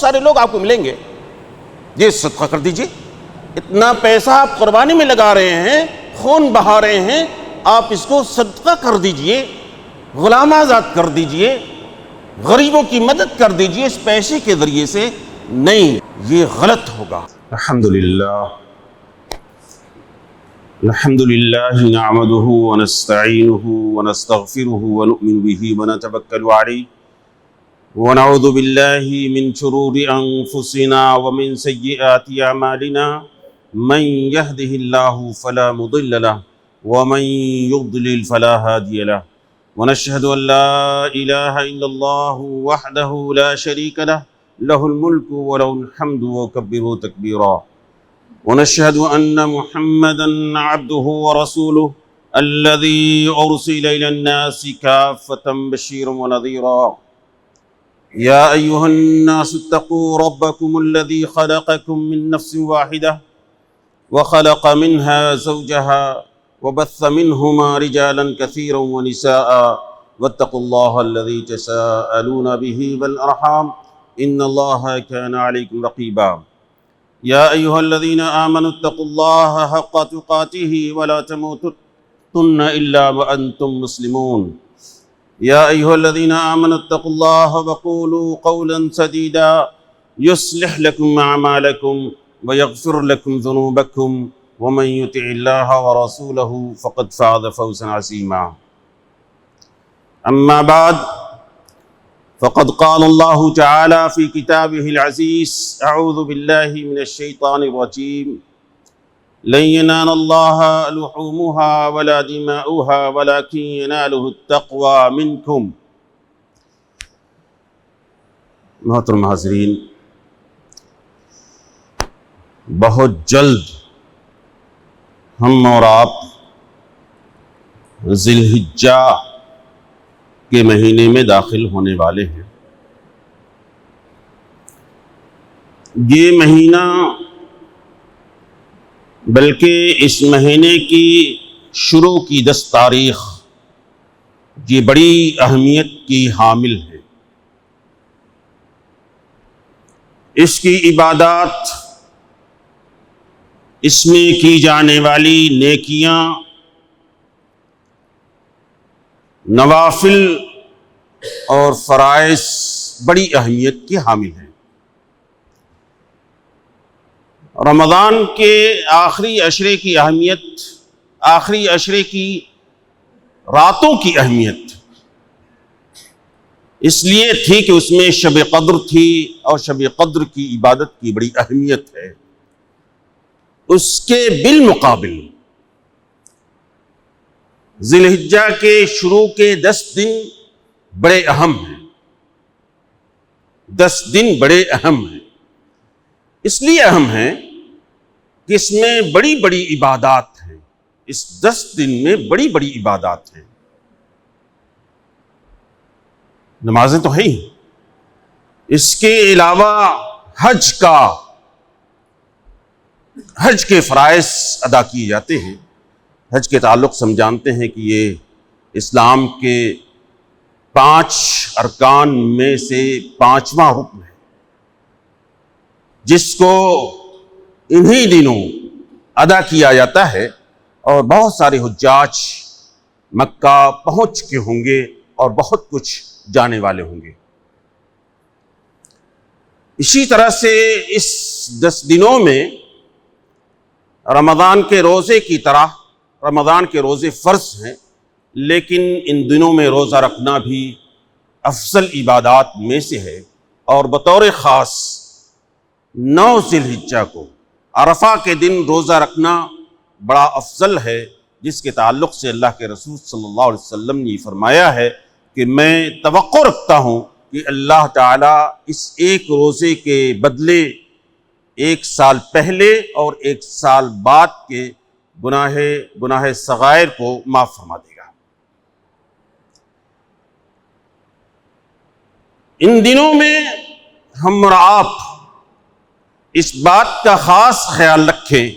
سارے لوگ آپ کو ملیں گے، یہ صدقہ کر دیجئے، اتنا پیسہ آپ قربانی میں لگا رہے ہیں، خون بہا رہے ہیں، آپ اس کو صدقہ کر دیجئے، غلام آزاد کر دیجئے، غریبوں کی مدد کر دیجئے اس پیسے کے ذریعے سے، نہیں، یہ غلط ہوگا۔ الحمدللہ نعمده ونستعینه ونستغفره ونؤمن به ونتوکل علیہ ونعوذ باللہ من شرور انفسنا ومن سیئات اعمالنا من يهده الله فلا مضل له ومن يضلل فلا هادي له ونشهد ان لا اله الا الله وحده لا شريك له له الملك وله الحمد وكبره تكبيرا ونشهد أن محمدًا عبده ورسوله الذي أرسل إلى الناس كافة بشيرا ونذيرا يا أيها الناس اتقوا ربكم الذي خلقكم من نفس واحدة وخلق منها زوجها وبث منهما رجالا كثيرا ونساء واتقوا الله الذي تساءلون به والأرحام إن الله كان عليكم رقيبا يا أيها الذين آمنوا اتقوا الله حق تقاته ولا تموتن إلا وأنتم مسلمون يا أيها الذين آمنوا اتقوا الله وقولوا قولا سديدا يصلح لكم أعمالكم ويغفر لكم ذنوبكم ومن يطع الله ورسوله فقد فاز فوزا عظيما أما بعد فقد قال الله تعالى في كتابه العزيز أعوذ بالله من الشيطان الرجيم لن ينال الله لحومها ولا دماؤها ولكن يناله التقوى منكم۔ محترم حاضرین، بہت جلد ہم اور آپ ذی الحجہ کے مہینے میں داخل ہونے والے ہیں۔ یہ مہینہ بلکہ اس مہینے کی شروع کی 10 تاریخ یہ بڑی اہمیت کی حامل ہے۔ اس کی عبادات، اس میں کی جانے والی نیکیاں، نوافل اور فرائض بڑی اہمیت کی حامل ہیں۔ رمضان کے آخری عشرے کی اہمیت، آخری عشرے کی راتوں کی اہمیت اس لیے تھی کہ اس میں شب قدر تھی، اور شب قدر کی عبادت کی بڑی اہمیت ہے۔ اس کے بالمقابل ذی الحجہ کے شروع کے 10 دن بڑے اہم ہیں۔ 10 دن بڑے اہم ہیں، اس لیے اہم ہیں کہ اس میں بڑی بڑی عبادات ہیں۔ اس 10 دن میں بڑی بڑی عبادات ہیں۔ نمازیں تو ہیں ہی، اس کے علاوہ حج کے فرائض ادا کیے جاتے ہیں۔ حج کے تعلق سے ہم جانتے ہیں کہ یہ اسلام کے 5 ارکان میں سے 5واں رکن ہے، جس کو انہی دنوں ادا کیا جاتا ہے، اور بہت سارے حجاج مکہ پہنچ چکے ہوں گے اور بہت کچھ جانے والے ہوں گے۔ اسی طرح سے اس 10 دنوں میں رمضان کے روزے کی طرح رمضان کے روزے فرض ہیں، لیکن ان دنوں میں روزہ رکھنا بھی افضل عبادات میں سے ہے، اور بطور خاص 9 ذی الحجہ کو عرفہ کے دن روزہ رکھنا بڑا افضل ہے، جس کے تعلق سے اللہ کے رسول صلی اللہ علیہ وسلم نے فرمایا ہے کہ میں توقع رکھتا ہوں کہ اللہ تعالیٰ اس ایک روزے کے بدلے 1 سال پہلے اور 1 سال بعد کے گناہ صغائر کو معاف فرما دے گا۔ ان دنوں میں ہم اور آپ اس بات کا خاص خیال رکھیں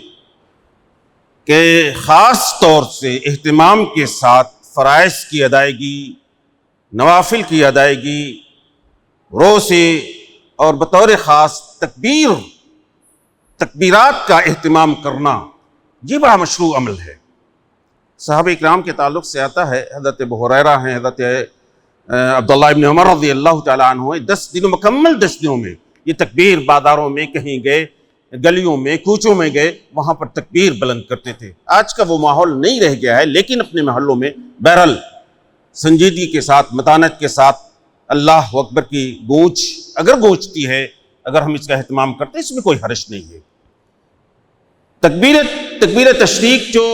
کہ خاص طور سے اہتمام کے ساتھ فرائض کی ادائیگی، نوافل کی ادائیگی، روزے اور بطور خاص تکبیرات کا اہتمام کرنا، یہ بڑا مشروع عمل ہے۔ صحابہ اکرام کے تعلق سے آتا ہے، حضرت ابو ہریرہ ہیں، حضرت عبداللہ ابن عمر رضی اللہ تعالیٰ عنہ، 10 دنوں مکمل 10 دنوں میں یہ تکبیر، بازاروں میں کہیں گئے، گلیوں میں، کوچوں میں گئے، وہاں پر تکبیر بلند کرتے تھے۔ آج کا وہ ماحول نہیں رہ گیا ہے، لیکن اپنے محلوں میں بہرحال سنجیدگی کے ساتھ، متانت کے ساتھ اللہ اکبر کی گونج اگر گونجتی ہے، اگر ہم اس کا اہتمام کرتے ہیں، اس میں کوئی حرج نہیں ہے۔ تکبیر تشریق جو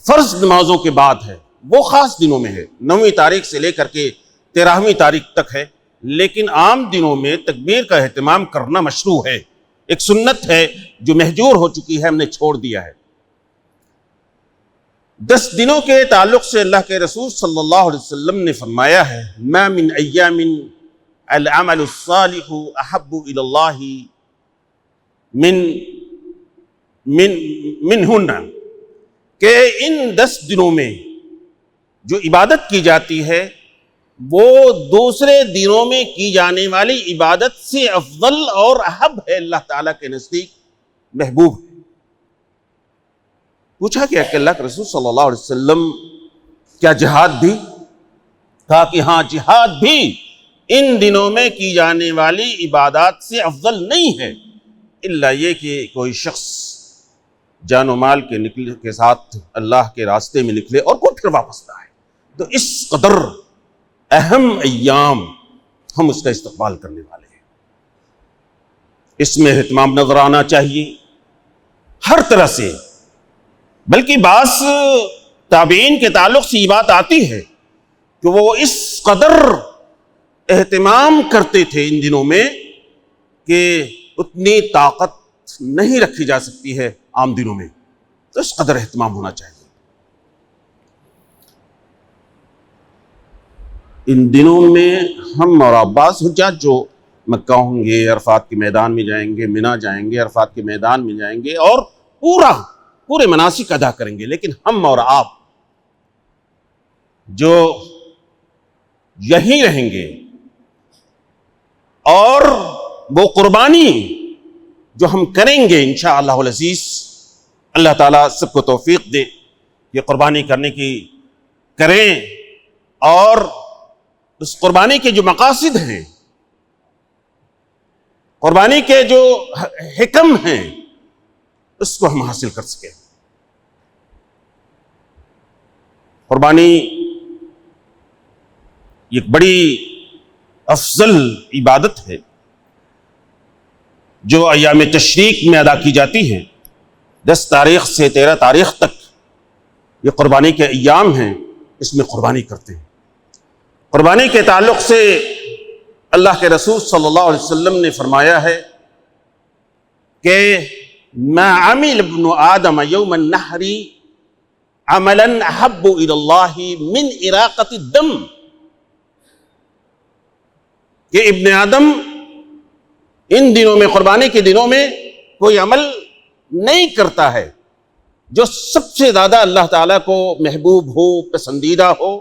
فرض نمازوں کے بعد ہے، وہ خاص دنوں میں ہے، 9ویں تاریخ سے لے کر کے 13ویں تاریخ تک ہے، لیکن عام دنوں میں تکبیر کا اہتمام کرنا مشروع ہے، ایک سنت ہے جو مہجور ہو چکی ہے، ہم نے چھوڑ دیا ہے۔ 10 دنوں کے تعلق سے اللہ کے رسول صلی اللہ علیہ وسلم نے فرمایا ہے، ما من ایام العمل الصالح احب الی اللہ منہن، کہ ان 10 دنوں میں جو عبادت کی جاتی ہے وہ دوسرے دنوں میں کی جانے والی عبادت سے افضل اور احب ہے، اللہ تعالیٰ کے نزدیک محبوب ہے۔ پوچھا کہ اللہ کے رسول صلی اللہ علیہ وسلم کیا جہاد بھی؟ کہا کہ ہاں، جہاد بھی ان دنوں میں کی جانے والی عبادات سے افضل نہیں ہے، الا یہ کہ کوئی شخص جان و مال کے ساتھ اللہ کے راستے میں نکلے اور کوئی پھر واپس نہ آئے۔ تو اس قدر اہم ایام ہم اس کا استقبال کرنے والے ہیں، اس میں اہتمام نظر آنا چاہیے ہر طرح سے۔ بلکہ بعض تابعین کے تعلق سے یہ بات آتی ہے کہ وہ اس قدر اہتمام کرتے تھے ان دنوں میں کہ اتنی طاقت نہیں رکھی جا سکتی ہے عام دنوں میں، تو اس قدر اہتمام ہونا چاہیے۔ ان دنوں میں ہم اور عباس حجاج جو مکہ ہوں گے، عرفات کے میدان میں جائیں گے، منی جائیں گے، عرفات کے میدان میں جائیں گے اور پورے مناسک ادا کریں گے، لیکن ہم اور آپ جو یہیں رہیں گے اور وہ قربانی جو ہم کریں گے انشاءاللہ العزیز، اللہ تعالیٰ سب کو توفیق دے کہ قربانی کرنے کی کریں، اور اس قربانی کے جو مقاصد ہیں، قربانی کے جو حکم ہیں، اس کو ہم حاصل کر سکیں۔ قربانی ایک بڑی افضل عبادت ہے جو ایام تشریق میں ادا کی جاتی ہے۔ 10 تاریخ سے 13 تاریخ تک یہ قربانی کے ایام ہیں، اس میں قربانی کرتے ہیں۔ قربانی کے تعلق سے اللہ کے رسول صلی اللہ علیہ وسلم نے فرمایا ہے کہ ما عمل ابن آدم یوم النحر عملا احب الی اللہ من اراقۃ الدم، کہ ابن آدم ان دنوں میں، قربانی کے دنوں میں، کوئی عمل نہیں کرتا ہے جو سب سے زیادہ اللہ تعالیٰ کو محبوب ہو، پسندیدہ ہو،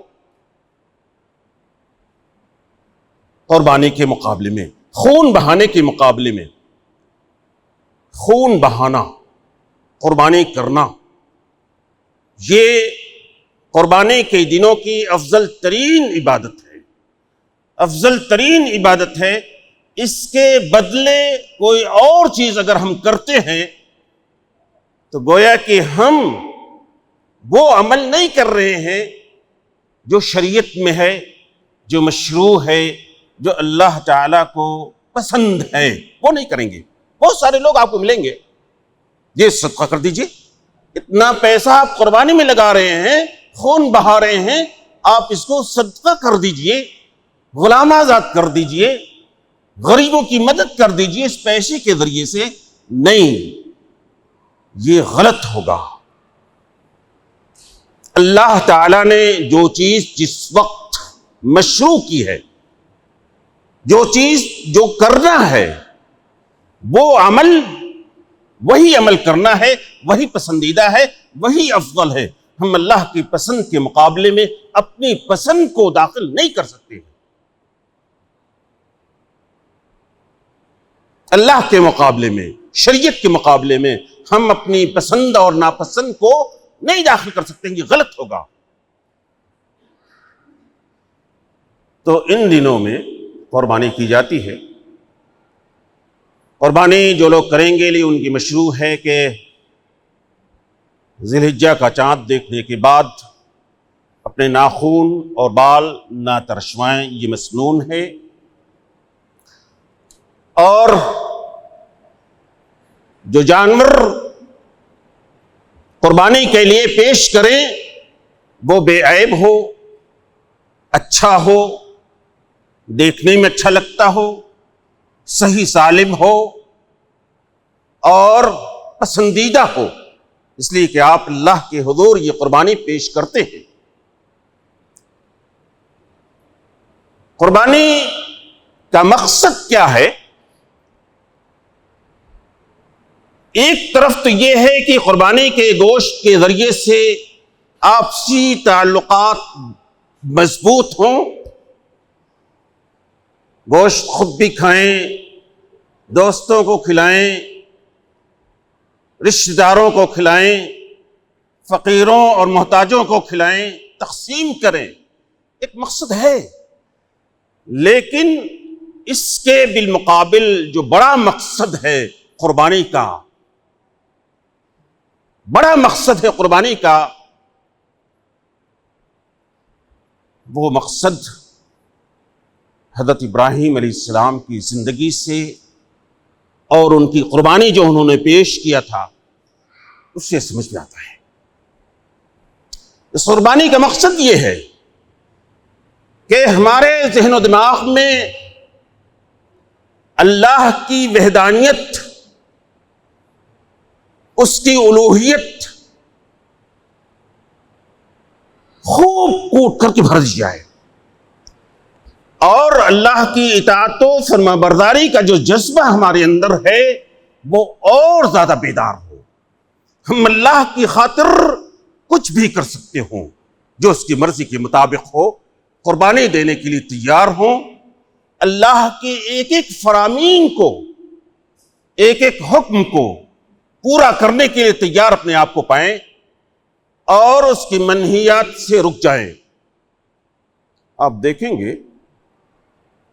قربانی کے مقابلے میں، خون بہانے کے مقابلے میں۔ خون بہانا، قربانی کرنا، یہ قربانی کے دنوں کی افضل ترین عبادت ہے، افضل ترین عبادت ہے۔ اس کے بدلے کوئی اور چیز اگر ہم کرتے ہیں تو گویا کہ ہم وہ عمل نہیں کر رہے ہیں جو شریعت میں ہے، جو مشروع ہے، جو اللہ تعالیٰ کو پسند ہے، وہ نہیں کریں گے۔ بہت سارے لوگ آپ کو ملیں گے، یہ صدقہ کر دیجئے، اتنا پیسہ آپ قربانی میں لگا رہے ہیں، خون بہا رہے ہیں، آپ اس کو صدقہ کر دیجئے، غلام آزاد کر دیجئے، غریبوں کی مدد کر دیجئے اس پیسے کے ذریعے سے۔ نہیں، یہ غلط ہوگا۔ اللہ تعالیٰ نے جو چیز جس وقت مشروع کی ہے، جو چیز جو کرنا ہے، وہ عمل، وہی عمل کرنا ہے، وہی پسندیدہ ہے، وہی افضل ہے۔ ہم اللہ کی پسند کے مقابلے میں اپنی پسند کو داخل نہیں کر سکتے۔ اللہ کے مقابلے میں، شریعت کے مقابلے میں ہم اپنی پسند اور ناپسند کو نہیں داخل کر سکتے، یہ غلط ہوگا۔ تو ان دنوں میں قربانی کی جاتی ہے۔ قربانی جو لوگ کریں گے لیے ان کی مشروع ہے کہ ذی الحجہ کا چاند دیکھنے کے بعد اپنے ناخن اور بال نہ ترشوائیں، یہ مسنون ہے۔ اور جو جانور قربانی کے لیے پیش کریں وہ بے عیب ہو، اچھا ہو، دیکھنے میں اچھا لگتا ہو، صحیح سالم ہو اور پسندیدہ ہو، اس لیے کہ آپ اللہ کے حضور یہ قربانی پیش کرتے ہیں۔ قربانی کا مقصد کیا ہے؟ ایک طرف تو یہ ہے کہ قربانی کے گوشت کے ذریعے سے آپسی تعلقات مضبوط ہوں، گوشت خود بھی کھائیں، دوستوں کو کھلائیں، رشتہ داروں کو کھلائیں، فقیروں اور محتاجوں کو کھلائیں، تقسیم کریں، ایک مقصد ہے۔ لیکن اس کے بالمقابل جو بڑا مقصد ہے قربانی کا، بڑا مقصد ہے قربانی کا، وہ مقصد حضرت ابراہیم علیہ السلام کی زندگی سے اور ان کی قربانی جو انہوں نے پیش کیا تھا اس سے سمجھ میں آتا ہے۔ اس قربانی کا مقصد یہ ہے کہ ہمارے ذہن و دماغ میں اللہ کی وحدانیت، اس کی الوہیت خوب کوٹ کر کے بھر دی جائے، اور اللہ کی اطاعت و فرما برداری کا جو جذبہ ہمارے اندر ہے وہ اور زیادہ بیدار ہو۔ ہم اللہ کی خاطر کچھ بھی کر سکتے ہوں، جو اس کی مرضی کے مطابق ہو، قربانی دینے کے لیے تیار ہوں، اللہ کے ایک ایک فرامین کو، ایک ایک حکم کو پورا کرنے کے لیے تیار اپنے آپ کو پائیں اور اس کی منہیات سے رک جائیں۔ آپ دیکھیں گے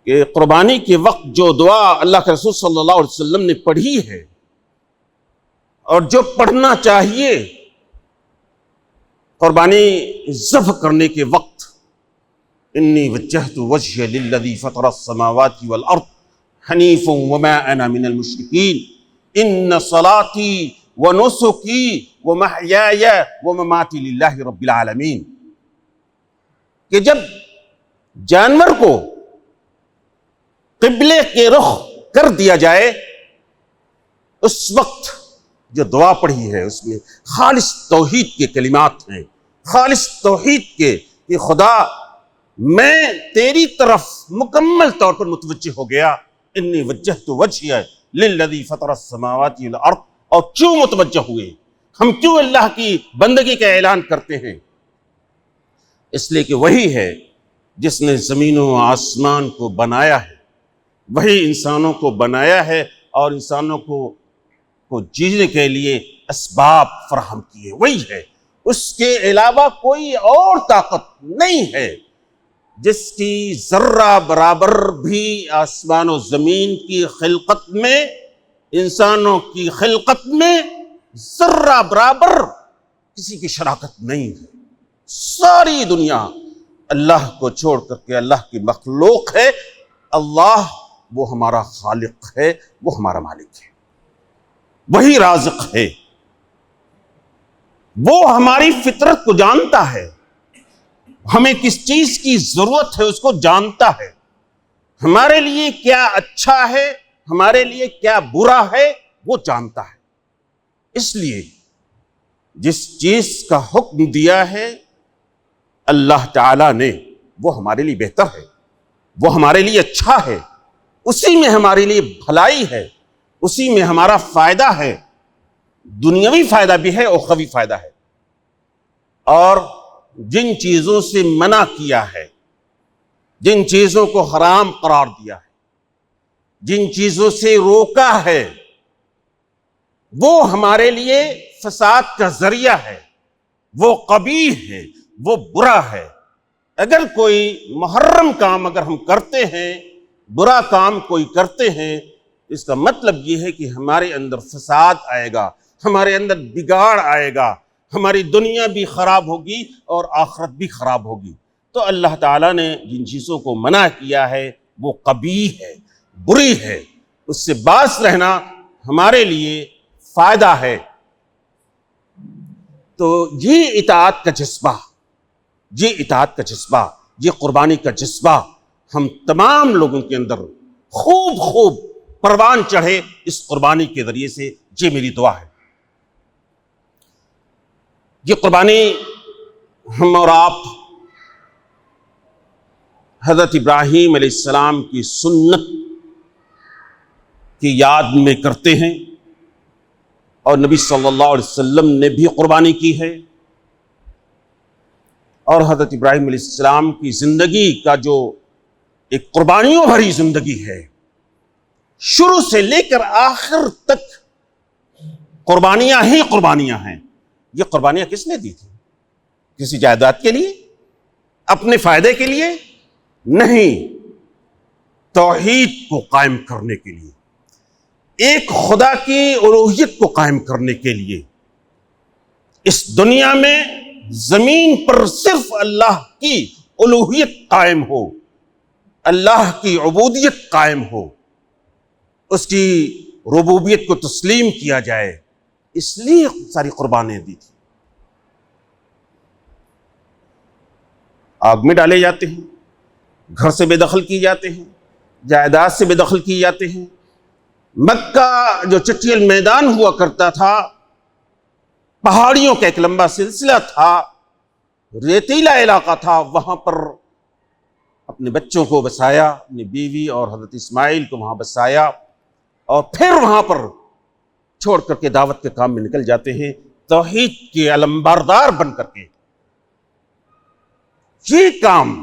کہ قربانی کے وقت جو دعا اللہ کے رسول صلی اللہ علیہ وسلم نے پڑھی ہے اور جو پڑھنا چاہیے قربانی ذبح کرنے کے وقت، انی وجہت وجہی للذی فطر السماوات والارض حنیفا وما انا من المشرکین ان صلاتی ونسکی ومحیای ومماتی للہ رب العالمین، کہ جب جانور کو قبلے کے رخ کر دیا جائے اس وقت جو دعا پڑھی ہے اس میں خالص توحید کے کلمات ہیں، خالص توحید کے کہ خدا میں تیری طرف مکمل طور پر متوجہ ہو گیا، انی وجہت وجہی للذی فطر السماوات والارض۔ اور کیوں متوجہ ہوئے؟ ہم کیوں اللہ کی بندگی کا اعلان کرتے ہیں؟ اس لیے کہ وہی ہے جس نے زمین و آسمان کو بنایا ہے، وہی انسانوں کو بنایا ہے اور انسانوں کو جینے کے لیے اسباب فراہم کیے، وہی ہے۔ اس کے علاوہ کوئی اور طاقت نہیں ہے جس کی ذرہ برابر بھی آسمان و زمین کی خلقت میں، انسانوں کی خلقت میں ذرہ برابر کسی کی شراکت نہیں ہے۔ ساری دنیا اللہ کو چھوڑ کر کے اللہ کی مخلوق ہے۔ اللہ وہ ہمارا خالق ہے، وہ ہمارا مالک ہے، وہی رازق ہے، وہ ہماری فطرت کو جانتا ہے، ہمیں کس چیز کی ضرورت ہے اس کو جانتا ہے، ہمارے لیے کیا اچھا ہے، ہمارے لیے کیا برا ہے وہ جانتا ہے۔ اس لیے جس چیز کا حکم دیا ہے اللہ تعالیٰ نے وہ ہمارے لیے بہتر ہے، وہ ہمارے لیے اچھا ہے، اسی میں ہمارے لیے بھلائی ہے، اسی میں ہمارا فائدہ ہے، دنیاوی فائدہ بھی ہے، اخروی فائدہ ہے۔ اور جن چیزوں سے منع کیا ہے، جن چیزوں کو حرام قرار دیا ہے، جن چیزوں سے روکا ہے وہ ہمارے لیے فساد کا ذریعہ ہے، وہ قبیح ہے، وہ برا ہے۔ اگر کوئی محرم کام اگر ہم کرتے ہیں، برا کام کوئی کرتے ہیں، اس کا مطلب یہ ہے کہ ہمارے اندر فساد آئے گا، ہمارے اندر بگاڑ آئے گا، ہماری دنیا بھی خراب ہوگی اور آخرت بھی خراب ہوگی۔ تو اللہ تعالیٰ نے جن چیزوں کو منع کیا ہے وہ قبیح ہے، بری ہے، اس سے باز رہنا ہمارے لیے فائدہ ہے۔ تو یہ اطاعت کا جذبہ، یہ اطاعت کا جذبہ، یہ قربانی کا جذبہ ہم تمام لوگوں کے اندر خوب خوب پروان چڑھے اس قربانی کے ذریعے سے، یہ میری دعا ہے۔ یہ قربانی ہم اور آپ حضرت ابراہیم علیہ السلام کی سنت کی یاد میں کرتے ہیں، اور نبی صلی اللہ علیہ وسلم نے بھی قربانی کی ہے، اور حضرت ابراہیم علیہ السلام کی زندگی کا جو ایک قربانیوں بھری زندگی ہے، شروع سے لے کر آخر تک قربانیاں ہی قربانیاں ہیں۔ یہ قربانیاں کس نے دی تھی؟ کسی جائیداد کے لیے؟ اپنے فائدے کے لیے؟ نہیں، توحید کو قائم کرنے کے لیے، ایک خدا کی الوہیت کو قائم کرنے کے لیے۔ اس دنیا میں زمین پر صرف اللہ کی الوہیت قائم ہو، اللہ کی عبودیت قائم ہو، اس کی ربوبیت کو تسلیم کیا جائے، اس لیے ساری قربانیں دی تھی۔ آگ میں ڈالے جاتے ہیں، گھر سے بے دخل کیے جاتے ہیں، جائیداد سے بے دخل کیے جاتے ہیں۔ مکہ جو چٹیل میدان ہوا کرتا تھا، پہاڑیوں کا ایک لمبا سلسلہ تھا، ریتیلا علاقہ تھا، وہاں پر اپنے بچوں کو بسایا، اپنی بیوی اور حضرت اسماعیل کو وہاں بسایا، اور پھر وہاں پر چھوڑ کر کے دعوت کے کام میں نکل جاتے ہیں، توحید کے علمبردار بن کر کے۔ یہ کام،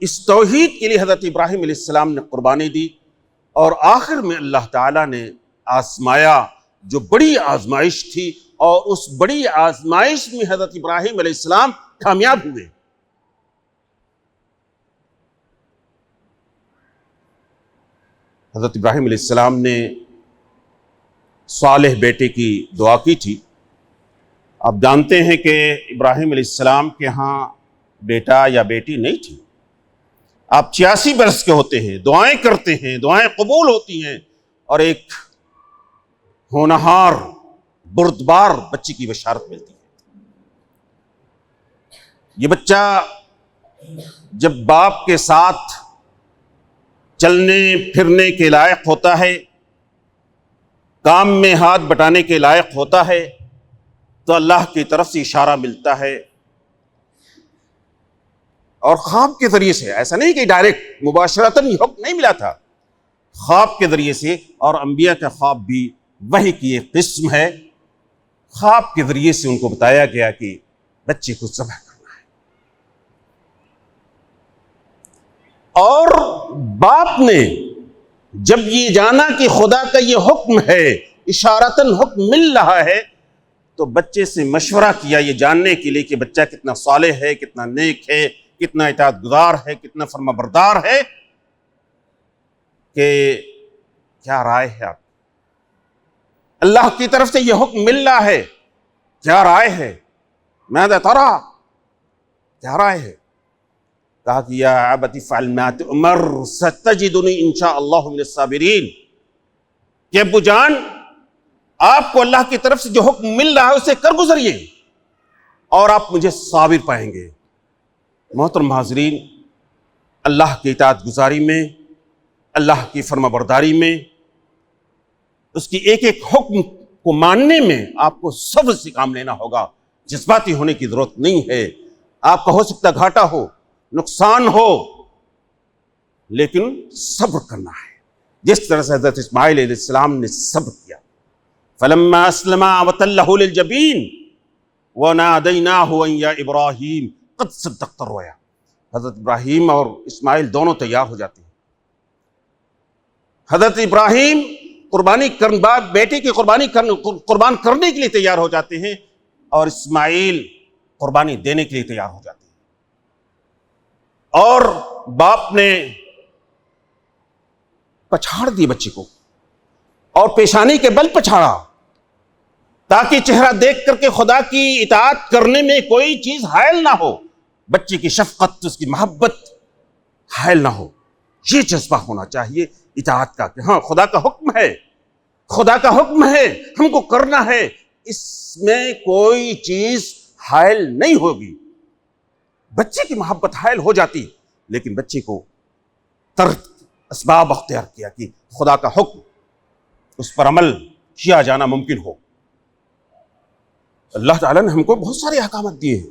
اس توحید کے لیے حضرت ابراہیم علیہ السلام نے قربانی دی، اور آخر میں اللہ تعالیٰ نے آزمایا، جو بڑی آزمائش تھی، اور اس بڑی آزمائش میں حضرت ابراہیم علیہ السلام کامیاب ہوئے۔ حضرت ابراہیم علیہ السلام نے صالح بیٹے کی دعا کی تھی۔ آپ جانتے ہیں کہ ابراہیم علیہ السلام کے ہاں بیٹا یا بیٹی نہیں تھی۔ آپ 86 برس کے ہوتے ہیں، دعائیں کرتے ہیں، دعائیں قبول ہوتی ہیں، اور ایک ہونہار بردبار بچی کی بشارت ملتی ہے۔ یہ بچہ جب باپ کے ساتھ چلنے پھرنے کے لائق ہوتا ہے، کام میں ہاتھ بٹانے کے لائق ہوتا ہے، تو اللہ کی طرف سے اشارہ ملتا ہے، اور خواب کے ذریعے سے، ایسا نہیں کہ ڈائریکٹ مباشرتاً یہ حکم نہیں ملا تھا، خواب کے ذریعے سے، اور انبیاء کا خواب بھی وحی کی ایک قسم ہے۔ خواب کے ذریعے سے ان کو بتایا گیا کہ بچے کو ذبح کرنا ہے، اور باپ نے جب یہ جانا کہ خدا کا یہ حکم ہے، اشارتاً حکم مل رہا ہے، تو بچے سے مشورہ کیا یہ جاننے کے لیے کہ بچہ کتنا صالح ہے، کتنا نیک ہے، کتنا اطاعت گزار ہے، کتنا فرما بردار ہے، کہ کیا رائے ہے آپ؟ اللہ کی طرف سے یہ حکم مل رہا ہے، کیا رائے ہے؟ ماذا ترى؟ کیا رائے ہے؟ کہا کہ یا ابت افعل ما تؤمر ستجدنی ان شاء اللہ من الصابرین، کہ ابو جان آپ کو اللہ کی طرف سے جو حکم مل رہا ہے اسے کر گزریے، اور آپ مجھے صابر پائیں گے۔ محترم حاضرین، اللہ کی اطاعت گزاری میں، اللہ کی فرما برداری میں، اس کی ایک ایک حکم کو ماننے میں آپ کو صبر سے کام لینا ہوگا، جذباتی ہونے کی ضرورت نہیں ہے۔ آپ کا ہو سکتا گھاٹا ہو، نقصان ہو، لیکن صبر کرنا ہے، جس طرح سے حضرت اسماعیل علیہ السلام نے صبر کیا۔ فلما اسلما وتلہ للجبین ونادیناہ ان یا ابراہیم قد صدقت الرؤیا۔ حضرت ابراہیم اور اسماعیل دونوں تیار ہو جاتے ہیں، حضرت ابراہیم بیٹے کی قربان کرنے کے لیے تیار ہو جاتے ہیں، اور اسماعیل قربانی دینے کے لیے تیار ہو جاتے ہیں، اور باپ نے پچھاڑ دی بچے کو، اور پیشانی کے بل پچھاڑا، تاکہ چہرہ دیکھ کر کے خدا کی اطاعت کرنے میں کوئی چیز حائل نہ ہو، بچے کی شفقت، اس کی محبت حائل نہ ہو۔ یہ جذبہ ہونا چاہیے اطاعت کا، کہ ہاں خدا کا حکم ہے، خدا کا حکم ہے، ہم کو کرنا ہے، اس میں کوئی چیز حائل نہیں ہوگی۔ بچے کی محبت حائل ہو جاتی، لیکن بچے کو ترک اسباب اختیار کیا کہ خدا کا حکم، اس پر عمل کیا جانا ممکن ہو۔ اللہ تعالیٰ نے ہم کو بہت سارے احکامات دیے ہیں،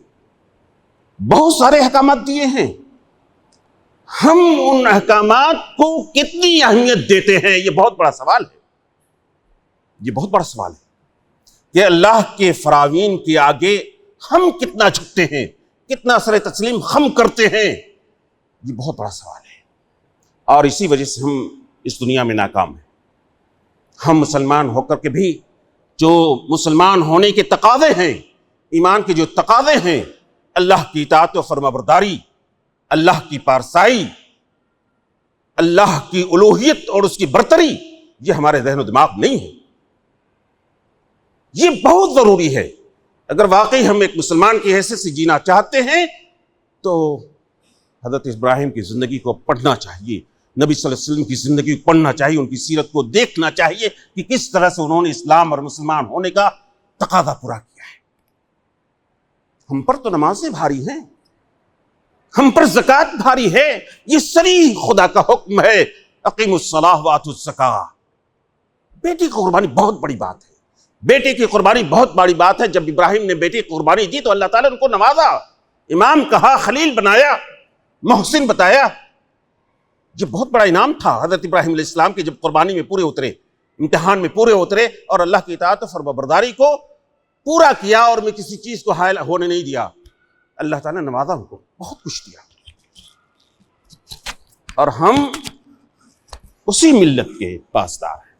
بہت سارے احکامات دیے ہیں، ہم ان احکامات کو کتنی اہمیت دیتے ہیں، یہ بہت بڑا سوال ہے، یہ بہت بڑا سوال ہے کہ اللہ کے فراوین کے آگے ہم کتنا جھکتے ہیں، کتنا سر تسلیم ہم کرتے ہیں، یہ بہت بڑا سوال ہے، اور اسی وجہ سے ہم اس دنیا میں ناکام ہیں۔ ہم مسلمان ہو کر کے بھی جو مسلمان ہونے کے تقاضے ہیں، ایمان کے جو تقاضے ہیں، اللہ کی اطاعت و فرمانبرداری، اللہ کی پارسائی، اللہ کی الوہیت اور اس کی برتری، یہ ہمارے ذہن و دماغ نہیں ہے۔ یہ بہت ضروری ہے۔ اگر واقعی ہم ایک مسلمان کی حیثیت سے جینا چاہتے ہیں تو حضرت ابراہیم کی زندگی کو پڑھنا چاہیے، نبی صلی اللہ علیہ وسلم کی زندگی کو پڑھنا چاہیے، ان کی سیرت کو دیکھنا چاہیے کہ کس طرح سے انہوں نے اسلام اور مسلمان ہونے کا تقاضا پورا کیا ہے۔ ہم پر تو نمازیں بھاری ہیں، ہم پر زکوٰۃ بھاری ہے، یہ صریح خدا کا حکم ہے، اقیموا الصلاۃ وآتوا الزکاۃ۔ بیٹی کی قربانی بہت بڑی بات ہے، بیٹے کی قربانی بہت بڑی بات ہے۔ جب ابراہیم نے بیٹی کی قربانی دی تو اللہ تعالیٰ نے ان کو نوازا، امام کہا، خلیل بنایا، محسن بتایا۔ یہ بہت بڑا انعام تھا حضرت ابراہیم علیہ السلام کے، جب قربانی میں پورے اترے، امتحان میں پورے اترے، اور اللہ کی اطاعت و فرمانبرداری کو پورا کیا، اور میں کسی چیز کو حائل ہونے نہیں دیا۔ اللہ تعالیٰ نے نوازا، ان کو بہت کچھ دیا، اور ہم اسی ملت کے پاسدار ہیں،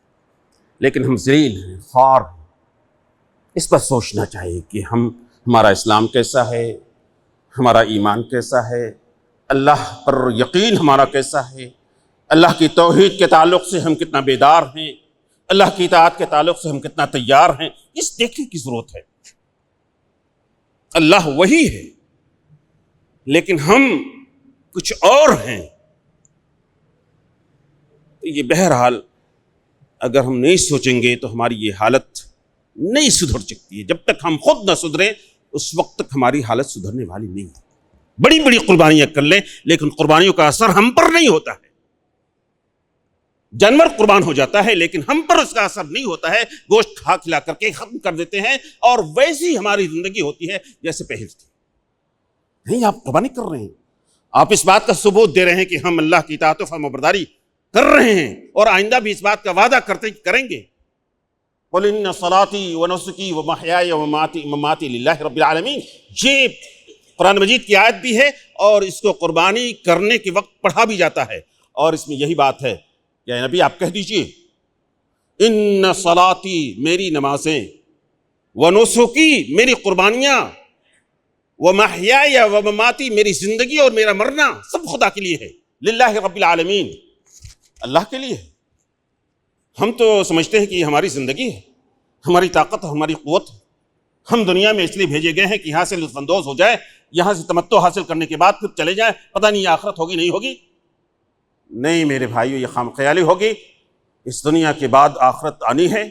لیکن ہم ذلیل ہیں، خوار ہیں۔ اس پر سوچنا چاہیے کہ ہمارا اسلام کیسا ہے، ہمارا ایمان کیسا ہے، اللہ پر یقین ہمارا کیسا ہے، اللہ کی توحید کے تعلق سے ہم کتنا بیدار ہیں، اللہ کی اطاعت کے تعلق سے ہم کتنا تیار ہیں، اس دیکھنے کی ضرورت ہے۔ اللہ وہی ہے، لیکن ہم کچھ اور ہیں۔ تو یہ بہرحال اگر ہم نہیں سوچیں گے تو ہماری یہ حالت نہیں سدھر سکتی ہے۔ جب تک ہم خود نہ سدھریں اس وقت تک ہماری حالت سدھرنے والی نہیں ہے۔ بڑی بڑی قربانیاں کر لیں، لیکن قربانیوں کا اثر ہم پر نہیں ہوتا ہے۔ جانور قربان ہو جاتا ہے، لیکن ہم پر اس کا اثر نہیں ہوتا ہے، گوشت کھا کھلا کر کے ختم کر دیتے ہیں، اور ویسی ہماری زندگی ہوتی ہے جیسے پہلے تھی۔ نہیں، آپ قربانی کر رہے ہیں، آپ اس بات کا ثبوت دے رہے ہیں کہ ہم اللہ کی اطاعت و فرمانبرداری کر رہے ہیں، اور آئندہ بھی اس بات کا وعدہ کریں گے۔ قُلْ إِنَّ صَلَاتِي وَنُسُكِي وَمَحْيَايَ وَمَمَاتِي لِلَّهِ رَبِّ الْعَالَمِينَ، یہ قرآن مجید کی آیت بھی ہے، اور اس کو قربانی کرنے کے وقت پڑھا بھی جاتا ہے، اور اس میں یہی بات ہے کہ نبی آپ کہہ دیجئے، ان صلاتی، میری نمازیں، ونسکی، میری قربانیاں، ومحیای ومماتی، میری زندگی اور میرا مرنا سب خدا کے لیے ہے، للہ رب العالمین، اللہ کے لیے ہے۔ ہم تو سمجھتے ہیں کہ یہ ہماری زندگی ہے، ہماری طاقت ہے، ہماری قوت ہے، ہم دنیا میں اس لیے بھیجے گئے ہیں کہ یہاں سے لطف اندوز ہو جائے، یہاں سے تمتع حاصل کرنے کے بعد پھر چلے جائیں، پتہ نہیں آخرت ہوگی نہیں ہوگی۔ نہیں میرے بھائیو، یہ خام خیالی ہوگی۔ اس دنیا کے بعد آخرت آنی ہے،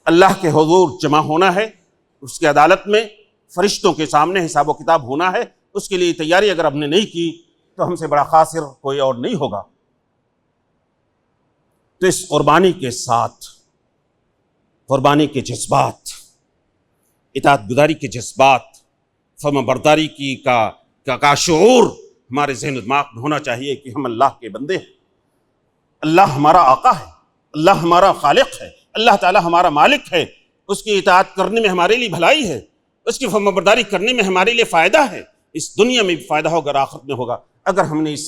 اللہ کے حضور جمع ہونا ہے، اس کی عدالت میں فرشتوں کے سامنے حساب و کتاب ہونا ہے۔ اس کے لیے تیاری اگر ہم نے نہیں کی تو ہم سے بڑا خاسر کوئی اور نہیں ہوگا۔ تو اس قربانی کے ساتھ، قربانی کے جذبات، اطاعت گزاری کے جذبات، فرمان برداری کا شعور ہمارے ذہن و دماغ میں ہونا چاہیے کہ ہم اللہ کے بندے ہیں، اللہ ہمارا آقا ہے، اللہ ہمارا خالق ہے، اللہ تعالی ہمارا مالک ہے، اس کی اطاعت کرنے میں ہمارے لیے بھلائی ہے، اس کی فرمان برداری کرنے میں ہمارے لیے فائدہ ہے، اس دنیا میں بھی فائدہ ہوگا اور آخرت میں ہوگا۔ اگر ہم نے اس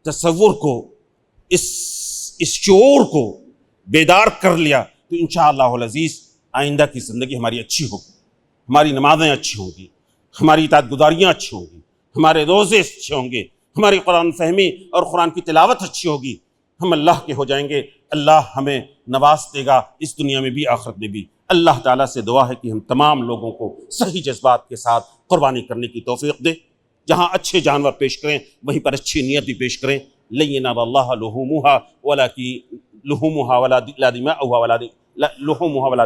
تصور کو، اس اس شعور کو بیدار کر لیا تو انشاءاللہ العزیز آئندہ کی زندگی ہماری اچھی ہوگی، ہماری نمازیں اچھی ہوں گی، ہماری اطاعت گزاریاں اچھی ہوں گی، ہمارے روزے اچھے ہوں گے، ہماری قرآن فہمی اور قرآن کی تلاوت اچھی ہوگی، ہم اللہ کے ہو جائیں گے، اللہ ہمیں نواز دے گا اس دنیا میں بھی آخرت میں بھی۔ اللہ تعالیٰ سے دعا ہے کہ ہم تمام لوگوں کو صحیح جذبات کے ساتھ قربانی کرنے کی توفیق دے، جہاں اچھے جانور پیش کریں وہیں پر اچھی نیت بھی پیش کریں۔ لن ينال الله لحومها ولا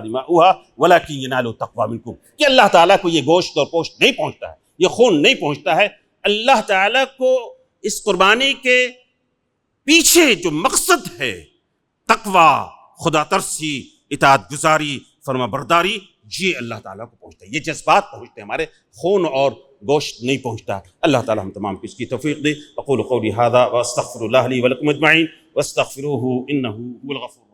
دماؤها ولكن ينال التقوى منكم، کہ اللہ تعالیٰ کو یہ گوشت اور پوشت نہیں پہنچتا ہے، یہ خون نہیں پہنچتا ہے، اللہ تعالیٰ کو اس قربانی کے پیچھے جو مقصد ہے تقوی، خدا ترسی، اطاعت گزاری، فرما برداری، یہ اللہ تعالیٰ کو پہنچتا ہے، یہ جذبات پہنچتے ہیں، ہمارے خون اور گوشت نہیں پہنچتا۔ اللہ تعالیٰ ہم تمام کو اس کی توفیق دے۔ اقول قولی ھذا واستغفر اللہ لی ولکم اجمعین واستغفروہ انہ هو الغفور